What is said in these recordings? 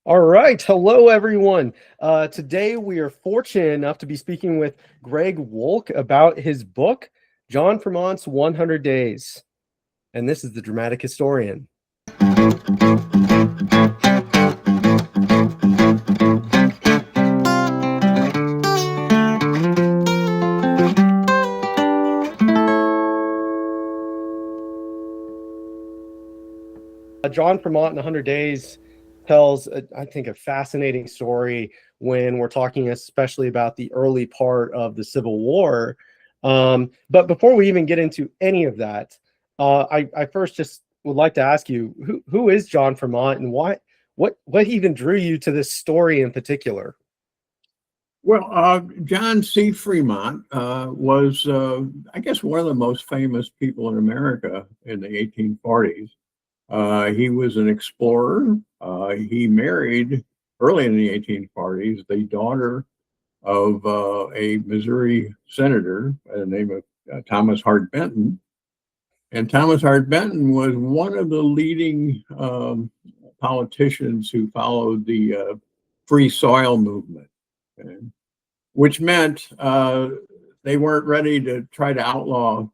All right. Hello, everyone. Today we are fortunate enough to be speaking with Greg Wolk about his book, John Fremont's 100 Days. And this is the Dramatic Historian. John Fremont in 100 Days tells, I think, a fascinating story when we're talking especially about the early part of the Civil War. But before we even get into any of that, I first just would like to ask you, who is John Fremont, and what even drew you to this story in particular? Well, John C. Fremont was, I guess, one of the most famous people in America in the 1840s. He was an explorer. He married early in the 1840s the daughter of a Missouri senator by the name of Thomas Hart Benton. And Thomas Hart Benton was one of the leading politicians who followed the free soil movement, okay, which meant they weren't ready to try to outlaw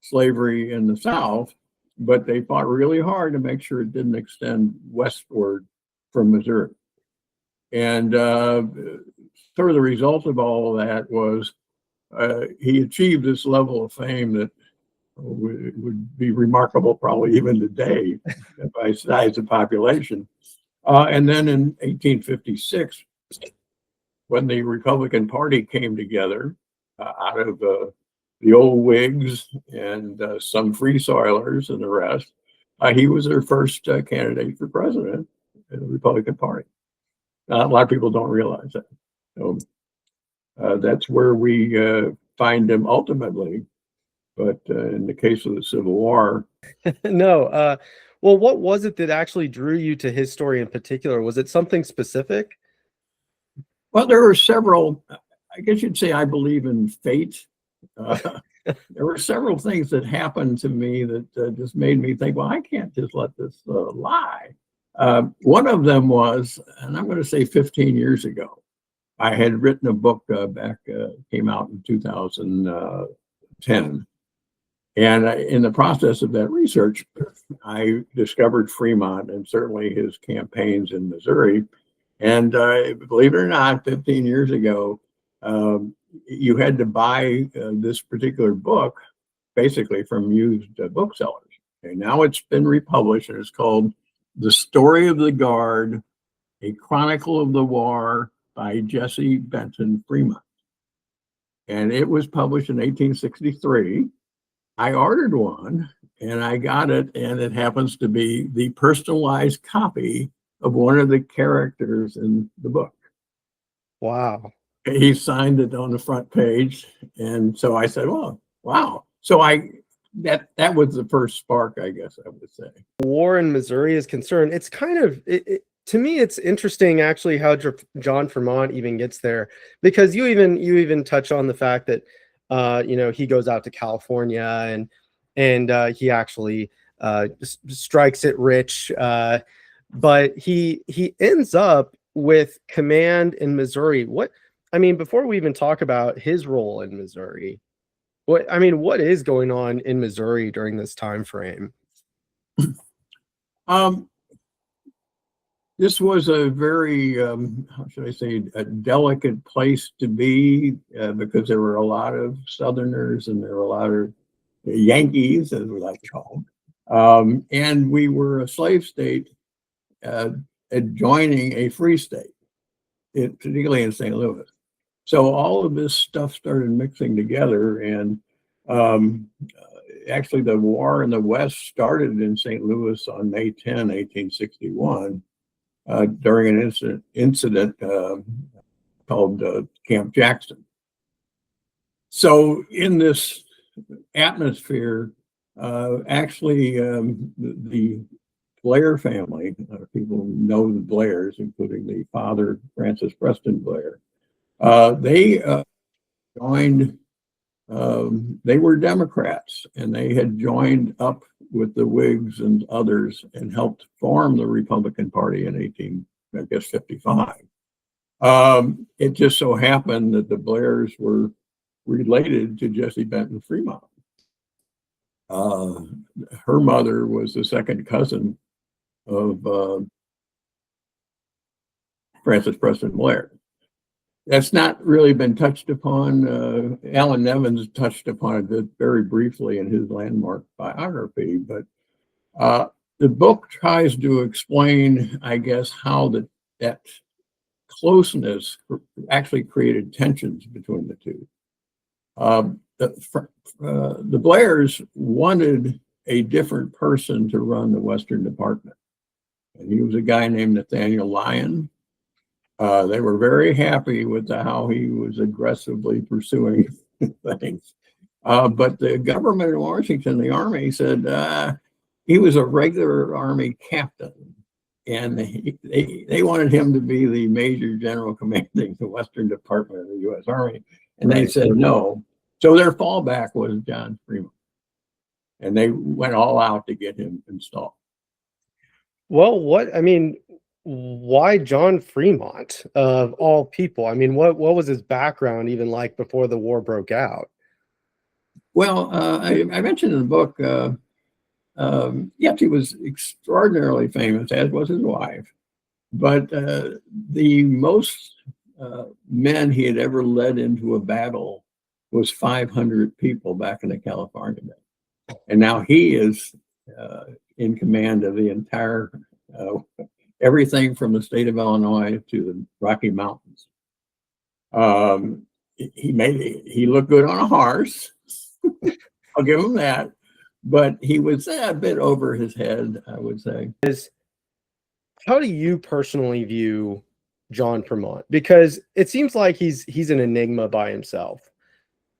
slavery in the South, but they fought really hard to make sure it didn't extend westward from Missouri. And sort of the result of all of that was he achieved this level of fame that would be remarkable probably even today by size of population. And then in 1856, when the Republican Party came together out of the old Whigs and some Free Soilers and the rest, he was their first candidate for president in the Republican Party. A lot of people don't realize that. So that's where we find him ultimately. But in the case of the Civil War, No. Well, what was it that actually drew you to his story in particular? Was it something specific? well, there were several. I guess you'd say I believe in fate. There were several things that happened to me that just made me think, well, I can't just let this lie. One of them was, and I'm going to say 15 years ago, I had written a book came out in 2010. And in the process of that research, I discovered Fremont and certainly his campaigns in Missouri. And believe it or not, 15 years ago, you had to buy this particular book basically from used booksellers. Okay, now it's been republished and it's called The Story of the Guard, A Chronicle of the War by Jesse Benton Fremont. And it was published in 1863. I ordered one and I got it, and it happens to be the personalized copy of one of the characters in the book. Wow. He signed it on the front page, and so I said, "Well, wow!" So that was the first spark, I guess I would say. War in Missouri is concerned, it's kind of to me, it's interesting actually how John Fremont even gets there, because you even touch on the fact that he goes out to California and he actually strikes it rich, but he ends up with command in Missouri. Before we even talk about his role in Missouri, what is going on in Missouri during this time frame? This was a very, how should I say, a delicate place to be because there were a lot of Southerners and there were a lot of Yankees, as we like to call them. And we were a slave state adjoining a free state, particularly in St. Louis. So all of this stuff started mixing together, and actually the war in the West started in St. Louis on May 10, 1861, during an incident called Camp Jackson. So in this atmosphere, actually the Blair family, people know the Blairs, including the father, Francis Preston Blair, they joined, they were Democrats, and they had joined up with the Whigs and others and helped form the Republican Party in I guess 55. It just so happened that the Blairs were related to Jesse Benton Fremont. Her mother was the second cousin of Francis Preston Blair. That's not really been touched upon. Alan Nevins touched upon it very briefly in his landmark biography, but the book tries to explain, I guess, how that closeness actually created tensions between the two. The Blairs wanted a different person to run the Western Department, and he was a guy named Nathaniel Lyon. They were very happy with how he was aggressively pursuing things. But the government in Washington, the Army, said he was a regular Army captain, and they wanted him to be the Major General commanding the Western Department of the U.S. Army, and they said no. So their fallback was John Fremont, and they went all out to get him installed. Well, why John Fremont of all people? I mean, what was his background even like before the war broke out? Well, I mentioned in the book, yes, he was extraordinarily famous, as was his wife. But the most men he had ever led into a battle was 500 people back in the California Day. And now he is in command of the entire everything from the state of Illinois to the Rocky Mountains. He looked good on a horse. I'll give him that. But he was a bit over his head, I would say. How do you personally view John Fremont? Because it seems like he's an enigma by himself.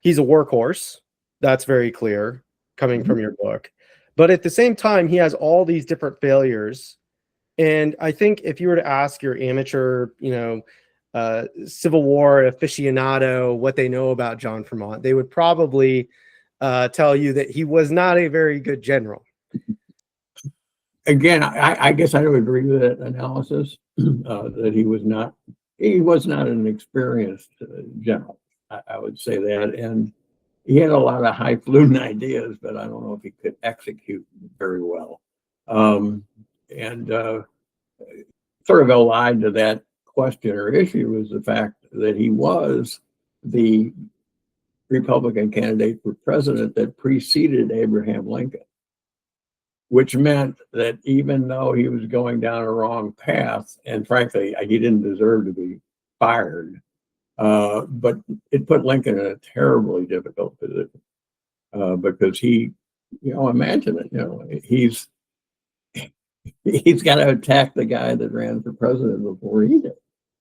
He's a workhorse. That's very clear coming from your book. But at the same time, he has all these different failures. And I think if you were to ask your amateur, Civil War aficionado what they know about John Fremont, they would probably tell you that he was not a very good general. Again, I guess I would agree with that analysis, that he was not an experienced general. I would say that. And he had a lot of highfalutin ideas, but I don't know if he could execute very well. And sort of allied to that question or issue was the fact that he was the Republican candidate for president that preceded Abraham Lincoln, which meant that even though he was going down a wrong path, and frankly, he didn't deserve to be fired, but it put Lincoln in a terribly difficult position because imagine it, he's got to attack the guy that ran for president before he did.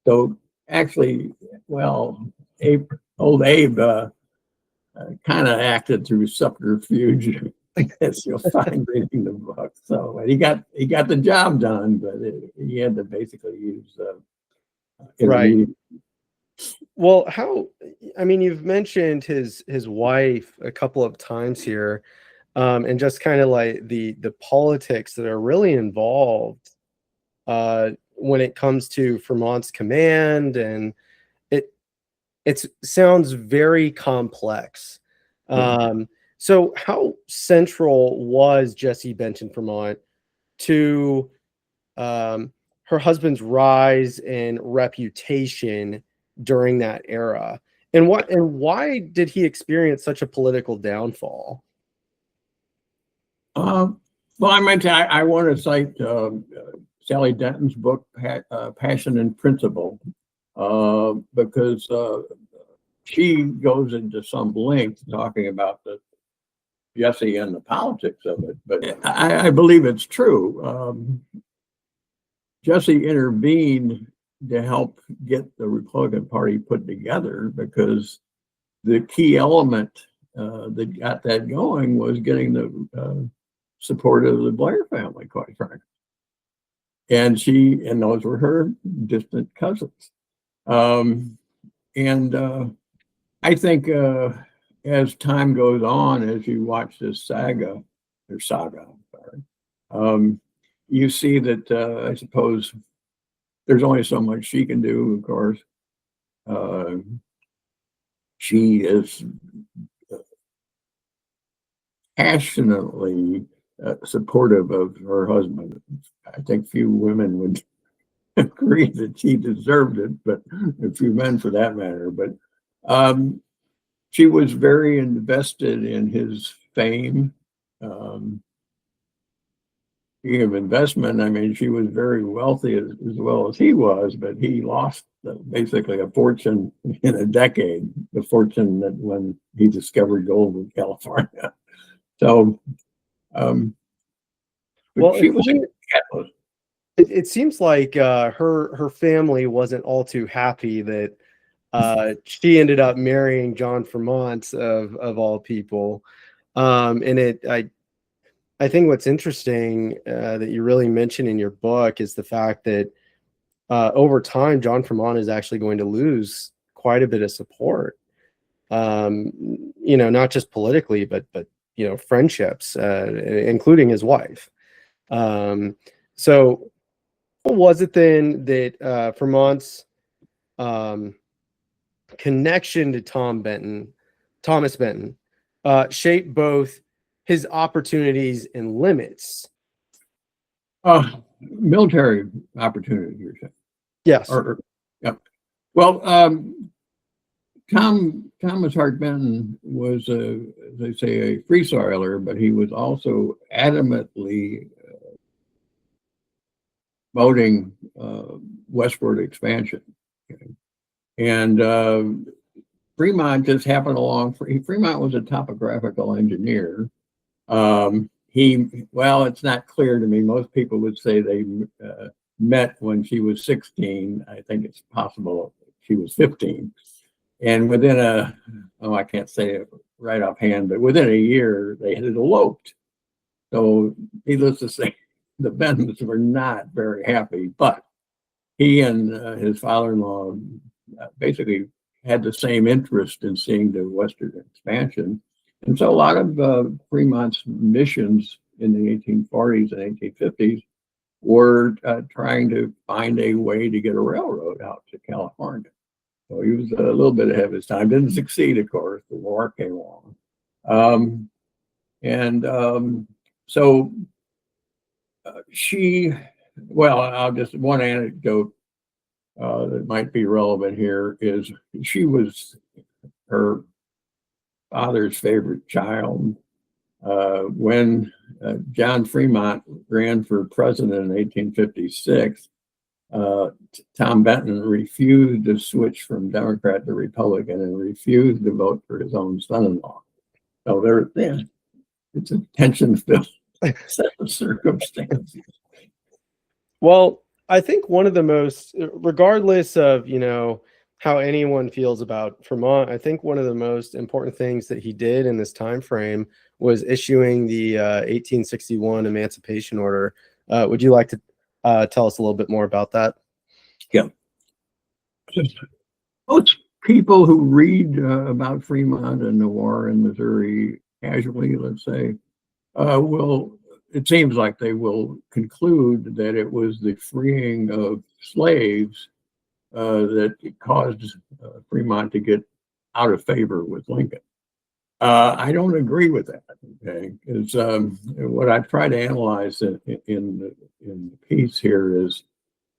So actually, old Abe kind of acted through subterfuge, as you'll find reading the book. So he got the job done, but he had to basically use right. Well, you've mentioned his wife a couple of times here, and just kind of like the politics that are really involved when it comes to Fremont's command, and it sounds very complex. So how central was Jessie Benton Fremont to her husband's rise and reputation during that era? And why did he experience such a political downfall? Well, I want to cite Sally Denton's book, Passion and Principle, because she goes into some length talking about Jesse and the politics of it. But I believe it's true. Jesse intervened to help get the Republican Party put together because the key element that got that going was getting the support of the Blair family, quite frankly. And those were her distant cousins. I think as time goes on, as you watch this saga, you see that I suppose there's only so much she can do, of course. She is passionately supportive of her husband. I think few women would agree that she deserved it, but a few men for that matter. But she was very invested in his fame. Speaking of investment, I mean, she was very wealthy as well as he was, but he lost basically a fortune in a decade, the fortune that when he discovered gold in California. So, Well, she was. it seems like her family wasn't all too happy that she ended up marrying John Fremont of all people. And I think what's interesting that you really mention in your book is the fact that over time, John Fremont is actually going to lose quite a bit of support. Not just politically, but friendships, including his wife. So what was it then that Fremont's connection to Thomas Benton, shaped both his opportunities and limits? Military opportunities, you're saying? Yes. Yeah. Well, Thomas Hart Benton was, as they say, a free soiler, but he was also adamantly promoting westward expansion. Okay. And Fremont just happened along. Fremont was a topographical engineer. It's not clear to me. Most people would say they met when she was 16. I think it's possible she was 15. And within I can't say it right offhand, but within a year, they had eloped. So needless to say, the Bentons were not very happy, but he and his father-in-law basically had the same interest in seeing the western expansion. And so a lot of Fremont's missions in the 1840s and 1850s were trying to find a way to get a railroad out to California. So he was a little bit ahead of his time. Didn't succeed, of course. The war came along. I'll just, one anecdote that might be relevant here is she was her father's favorite child. When John Fremont ran for president in 1856, Tom Benton refused to switch from Democrat to Republican and refused to vote for his own son-in-law. So it's a tension-filled set of circumstances. Well, I think one of the most, regardless of, how anyone feels about Fremont, I think one of the most important things that he did in this time frame was issuing the 1861 Emancipation Order. Would you like to tell us a little bit more about that? Yeah. Most people who read about Fremont and the war in Missouri casually, let's say, it seems like they will conclude that it was the freeing of slaves that caused Fremont to get out of favor with Lincoln. I don't agree with that. Okay, because what I've tried to analyze in the piece here is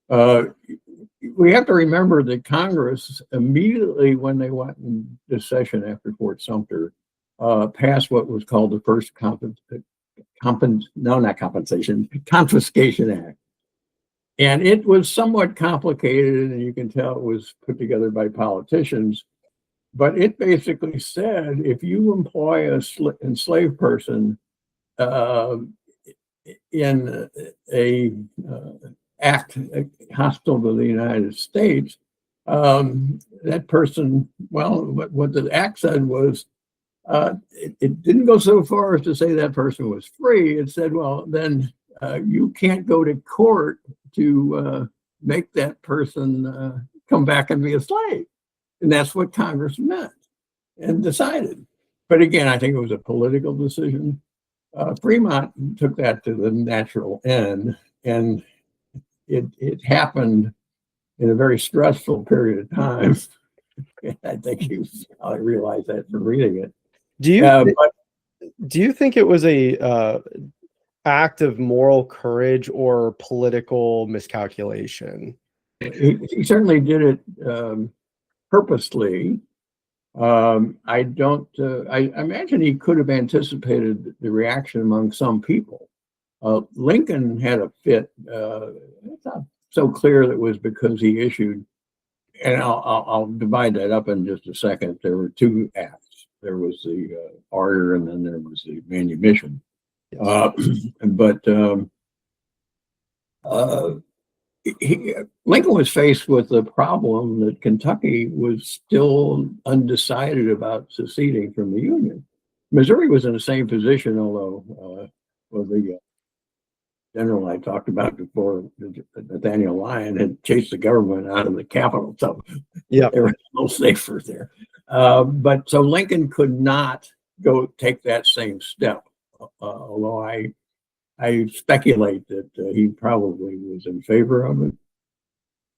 we have to remember that Congress meimmediately when they went into session after Fort Sumter passed what was called the first Confiscation Act. And it was somewhat complicated, and you can tell it was put together by politicians. But it basically said if you employ a enslaved person in a act hostile to the United States, that person, what the act said was, it didn't go so far as to say that person was free. It said, well, then you can't go to court to make that person come back and be a slave. And that's what Congress meant and decided. But again, I think it was a political decision. Fremont took that to the natural end, and it happened in a very stressful period of time. I think I realized that from reading it. Do you But do you think it was a act of moral courage or political miscalculation? he certainly did it purposely. I don't. I imagine he could have anticipated the reaction among some people. Lincoln had a fit. It's not so clear that it was because he issued, and I'll divide that up in just a second. There were two acts. There was the order, and then there was the manumission. Yes. But Lincoln was faced with the problem that Kentucky was still undecided about seceding from the Union. Missouri was in the same position, although the general I talked about before, Nathaniel Lyon, had chased the government out of the capital, so Yeah. they were a little safer there. But so Lincoln could not go take that same step, although I speculate that he probably was in favor of it.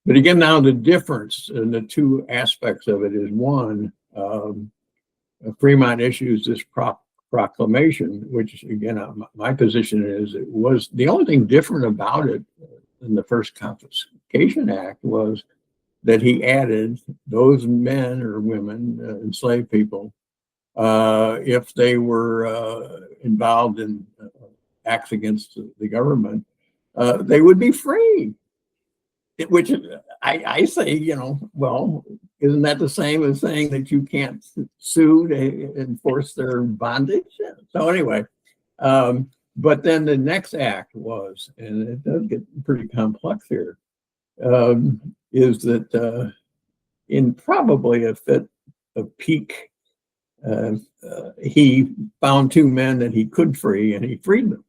But again, now the difference in the two aspects of it is one, Fremont issues this proclamation, which again, my position is it was the only thing different about it in the first Confiscation Act was that he added those men or women, enslaved people, if they were involved in acts against the government, they would be free. Which I say, well, isn't that the same as saying that you can't sue to enforce their bondage? So anyway, but then the next act was, and it does get pretty complex here, is that in probably a fit of pique, he found two men that he could free, and he freed them.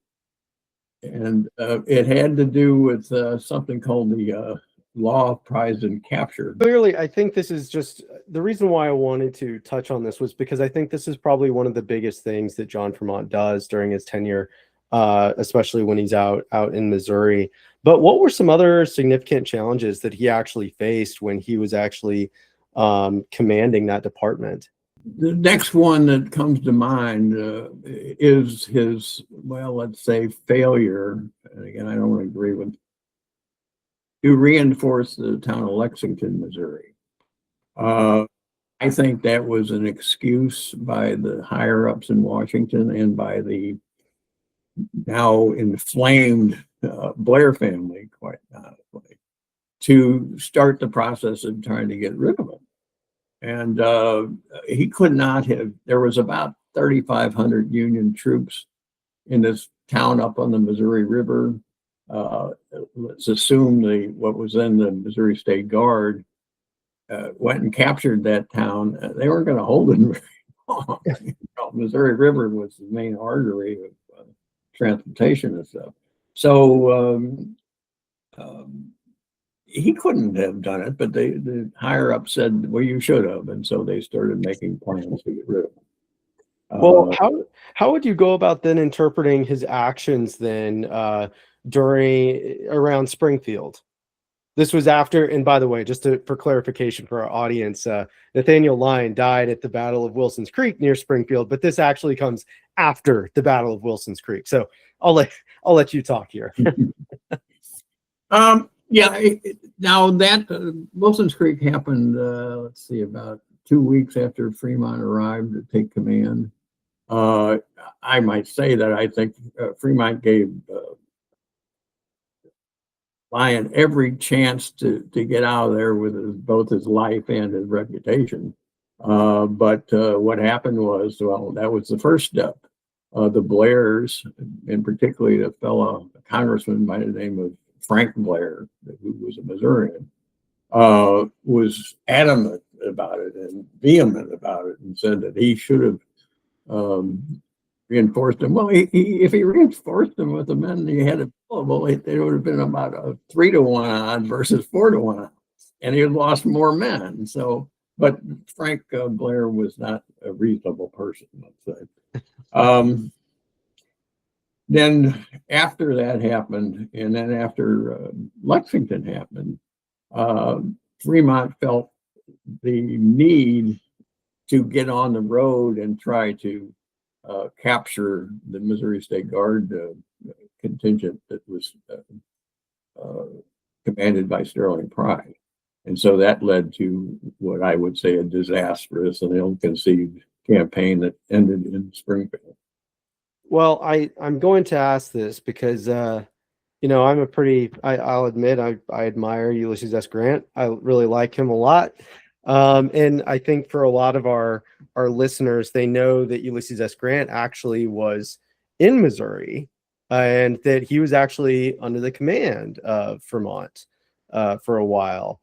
And it had to do with something called the law of prize and capture. Clearly, I think this is just the reason why I wanted to touch on this was because I think this is probably one of the biggest things that John Fremont does during his tenure, especially when he's out in Missouri. But what were some other significant challenges that he actually faced when he was actually commanding that department? The next one that comes to mind is his, well, let's say failure, and again, I don't agree with, to reinforce the town of Lexington, Missouri. I think that was an excuse by the higher ups in Washington and by the now inflamed Blair family, quite honestly, to start the process of trying to get rid of him. And he could not have, there was about 3,500 Union troops in this town up on the Missouri River. Let's assume what was then the Missouri State Guard went and captured that town. They weren't going to hold it very long. Missouri River was the main artery of transportation and stuff. So he couldn't have done it, but the higher up said, well, you should have. And so they started making plans to get rid of him. Well, how would you go about then interpreting his actions then around Springfield? This was after, and by the way, for clarification for our audience, Nathaniel Lyon died at the Battle of Wilson's Creek near Springfield, but this actually comes after the Battle of Wilson's Creek. So I'll let you talk here. Yeah, now that Wilson's Creek happened, let's see, about 2 weeks after Fremont arrived to take command. I might say that I think Fremont gave Lyon every chance to get out of there with both his life and his reputation. But what happened was, well, that was the first step. The Blairs, and particularly a fellow congressman by the name of Frank Blair, who was a Missourian, was adamant about it and vehement about it, and said that he should have reinforced him. Well, if he reinforced them with the men he had available, it would have been about a 3-to-1 odd versus 4-to-1 odd, and he had lost more men. So, but Frank Blair was not a reasonable person, let's say. Then after that happened, and then after Lexington happened, Fremont felt the need to get on the road and try to capture the Missouri State Guard contingent that was commanded by Sterling Pride. And so that led to what I would say a disastrous and ill-conceived campaign that ended in Springfield. Well, I'm going to ask this because I'm I'll admit I admire Ulysses S. Grant. I really like him a lot. And I think for a lot of our listeners, they know that Ulysses S. Grant actually was in Missouri, and that he was actually under the command of Fremont for a while.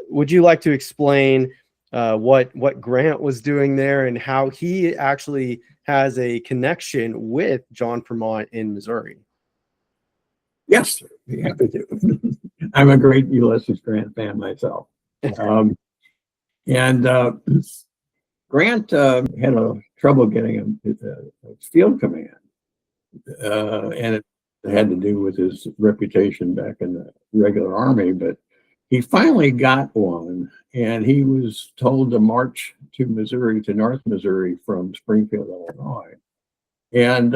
Would you like to explain what Grant was doing there and how he actually has a connection with John Fremont in Missouri? Yes, be happy to. I'm a great Ulysses Grant fan myself. And Grant had trouble getting a field command, and it had to do with his reputation back in the regular army. But he finally got one, and he was told to march to Missouri, to North Missouri from Springfield, Illinois. And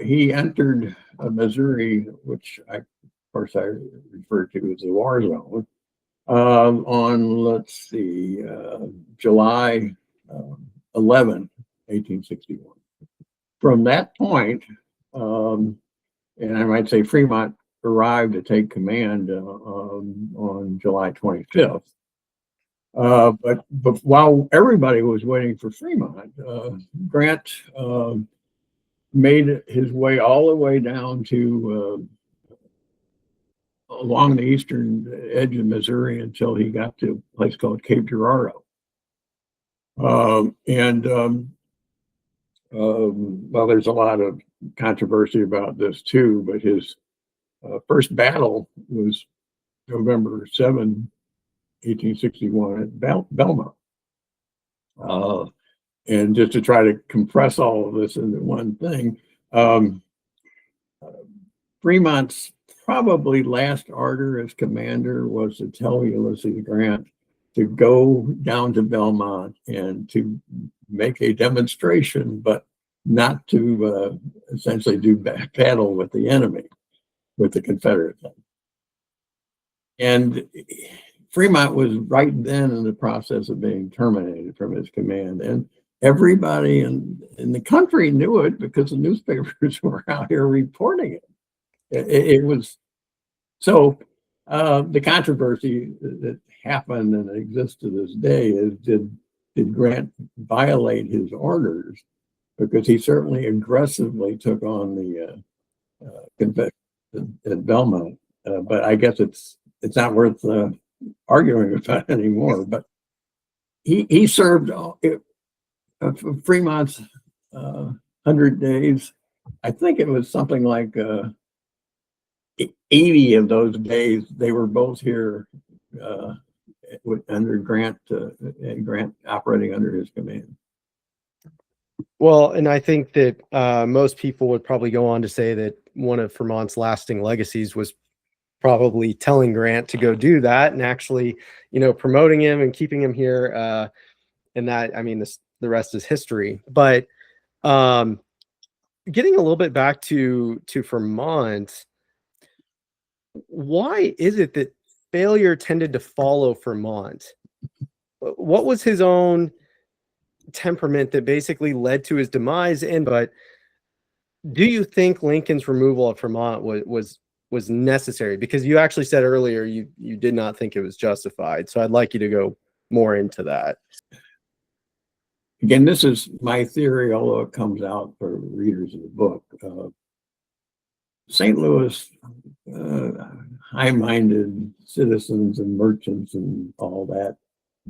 he entered Missouri, which of course I refer to as the war zone, on, let's see, July 11, 1861. From that point, and I might say Fremont arrived to take command on July 25th. But while everybody was waiting for Fremont, Grant made his way all the way down to along the eastern edge of Missouri until he got to a place called Cape Girardeau. Well, there's a lot of controversy about this too, but his first battle was November 7, 1861 at Belmont. And just to try to compress all of this into one thing, Fremont's probably last order as commander was to tell Ulysses Grant to go down to Belmont and to make a demonstration, but not to essentially do battle with the enemy, with the Confederates. And Fremont was right then in the process of being terminated from his command. And everybody in the country knew it because the newspapers were out here reporting it. It was so the controversy that happened and exists to this day is did Grant violate his orders? Because he certainly aggressively took on the Confederates at Belmont. But I guess it's not worth arguing about anymore. But he served Fremont's 100 days. I think it was something like 80 of those days. They were both here under Grant, and Grant operating under his command. Well, and I think that most people would probably go on to say that one of Fremont's lasting legacies was probably telling Grant to go do that and actually, promoting him and keeping him here. And that, I mean, the rest is history. But getting a little bit back to Fremont, why is it that failure tended to follow Fremont? What was his own temperament that basically led to his demise? But do you think Lincoln's removal of Fremont was necessary? Because you actually said earlier you did not think it was justified. So I'd like you to go more into that. Again, this is my theory, although it comes out for readers of the book. St. Louis, high-minded citizens and merchants and all that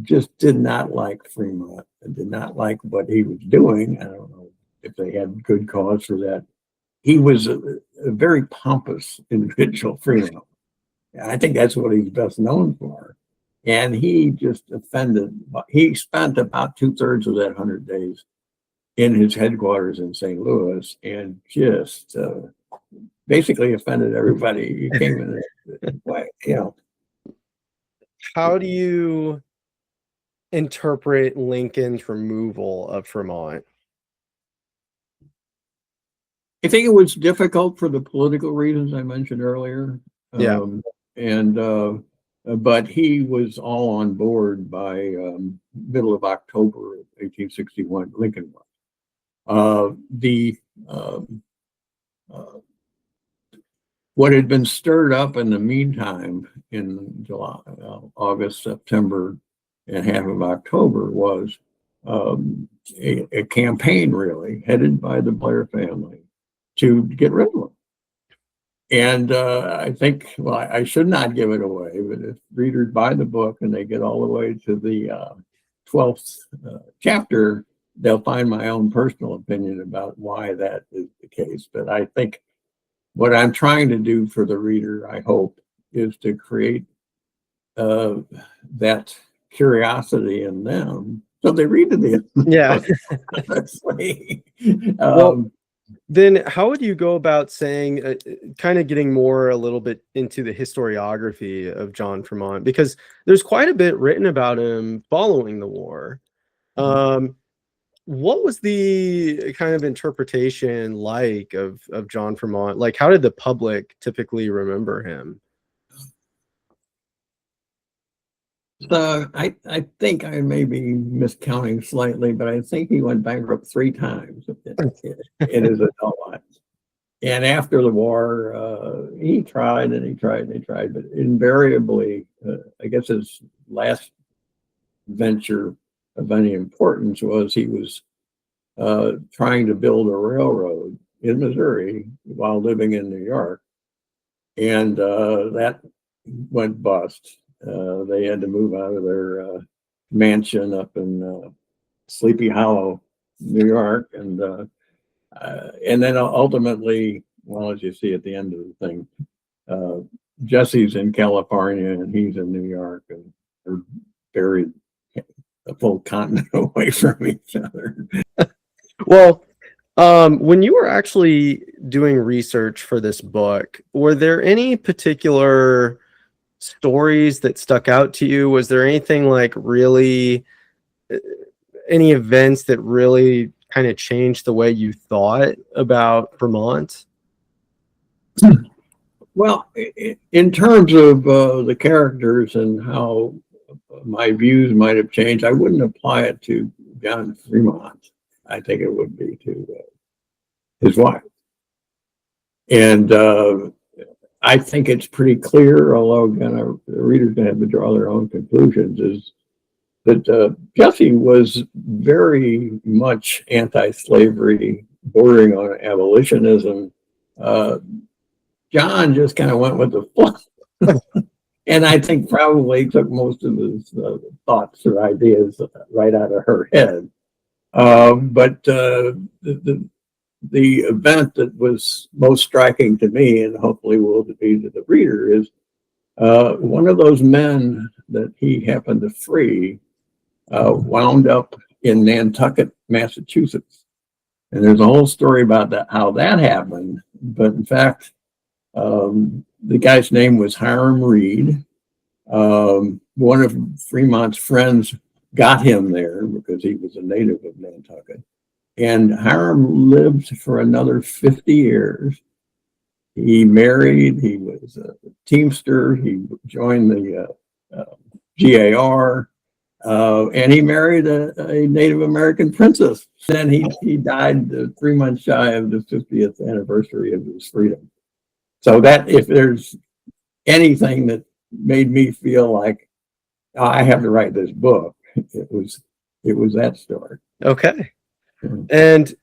just did not like Fremont and did not like what he was doing. I don't know if they had good cause for that. He was a very pompous individual, Fremont. I think that's what he's best known for. And he just offended. He spent about 2/3 of that 100 days in his headquarters in St. Louis and just basically offended everybody. He came in, how do you interpret Lincoln's removal of Fremont? I think it was difficult for the political reasons I mentioned earlier. Yeah. And but he was all on board by middle of October of 1861. Lincoln was. What had been stirred up in the meantime in July, August, September, and half of October was a campaign really headed by the Blair family to get rid of him. And I think, well, I should not give it away, but if readers buy the book and they get all the way to the 12th chapter, they'll find my own personal opinion about why that is the case. But I think what I'm trying to do for the reader, I hope, is to create that curiosity in them so they read the Yeah. Well, then how would you go about saying, kind of getting a little bit into the historiography of John Fremont, because there's quite a bit written about him following the war. What was the kind of interpretation like of John Fremont? Like, how did the public typically remember him? I think I may be miscounting slightly, but I think he went bankrupt 3 times in his adult life. And after the war, he tried and he tried and he tried, but invariably, I guess his last venture of any importance was he was trying to build a railroad in Missouri while living in New York. And that went bust. They had to move out of their mansion up in Sleepy Hollow, New York, and then ultimately, well, as you see at the end of the thing, Jesse's in California and he's in New York, and they're buried a full continent away from each other. Well, when you were actually doing research for this book, were there any particular stories that stuck out to you? Was there anything like really, any events that really kind of changed the way you thought about Vermont? Well, in terms of the characters and how my views might have changed, I wouldn't apply it to John Fremont. I think it would be to his wife. And I think it's pretty clear, although again, the reader's going to have to draw their own conclusions, is that Jesse was very much anti-slavery, bordering on abolitionism. John just kind of went with the flow. And I think probably took most of his thoughts or ideas right out of her head. But the event that was most striking to me, and hopefully will be to the reader, is one of those men that he happened to free wound up in Nantucket, Massachusetts. And there's a whole story about that, how that happened. But in fact, the guy's name was Hiram Reed. One of Fremont's friends got him there because he was a native of Nantucket. And Hiram lived for another 50 years. He married, he was a teamster, he joined the GAR, and he married a Native American princess. Then he died 3 months shy of the 50th anniversary of his freedom. So that, if there's anything that made me feel like I have to write this book, it was that story. Okay. And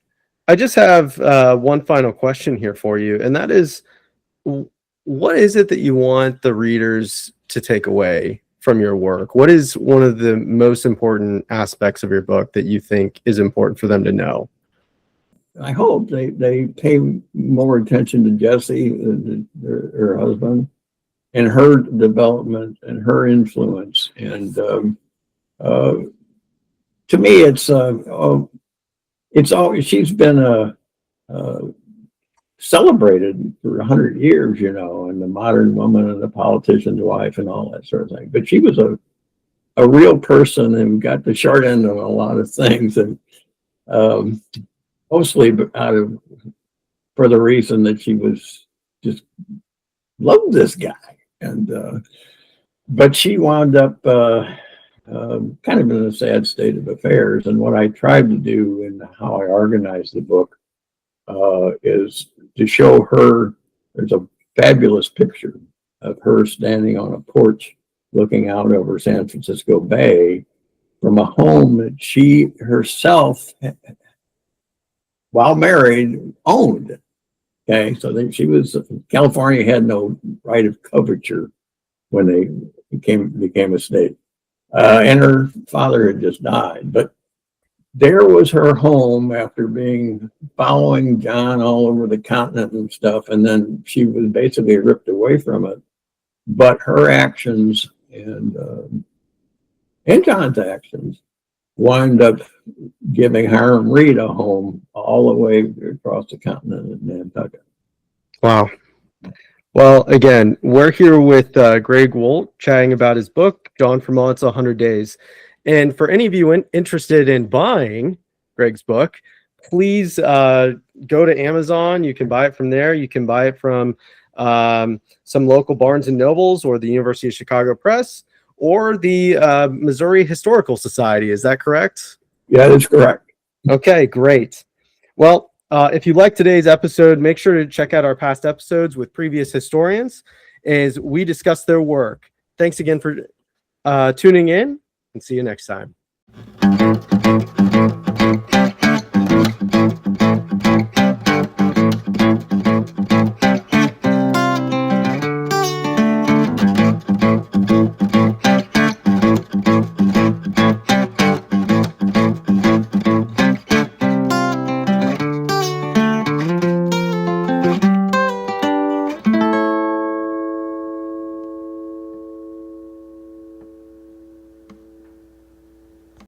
I just have one final question here for you, and that is, what is it that you want the readers to take away from your work? What is one of the most important aspects of your book that you think is important for them to know? I hope they pay more attention to Jessie, her husband, and her development and her influence. And to me, it's always, she's been celebrated for 100 years, you know, and the modern woman and the politician's wife and all that sort of thing. But she was a real person and got the short end of a lot of things, and mostly for the reason that she was just loved this guy. And but she wound up kind of in a sad state of affairs. And what I tried to do and how I organized the book is to show her. There's a fabulous picture of her standing on a porch looking out over San Francisco Bay from a home that she herself, while married, owned. Okay, so then California had no right of coverture when they became a state. And her father had just died, but there was her home after following John all over the continent and stuff, and then she was basically ripped away from it. But her actions and John's actions wind up giving Hiram Reed a home all the way across the continent in Nantucket. Wow. Well, again, we're here with Greg Wolk chatting about his book, John Fremont's 100 Days. And for any of you interested in buying Greg's book, please go to Amazon. You can buy it from there. You can buy it from some local Barnes and Nobles or the University of Chicago Press or the Missouri Historical Society. Is that correct? Yeah, that's correct. Okay, great. Well, if you like today's episode, make sure to check out our past episodes with previous historians as we discuss their work. Thanks again for tuning in, and see you next time.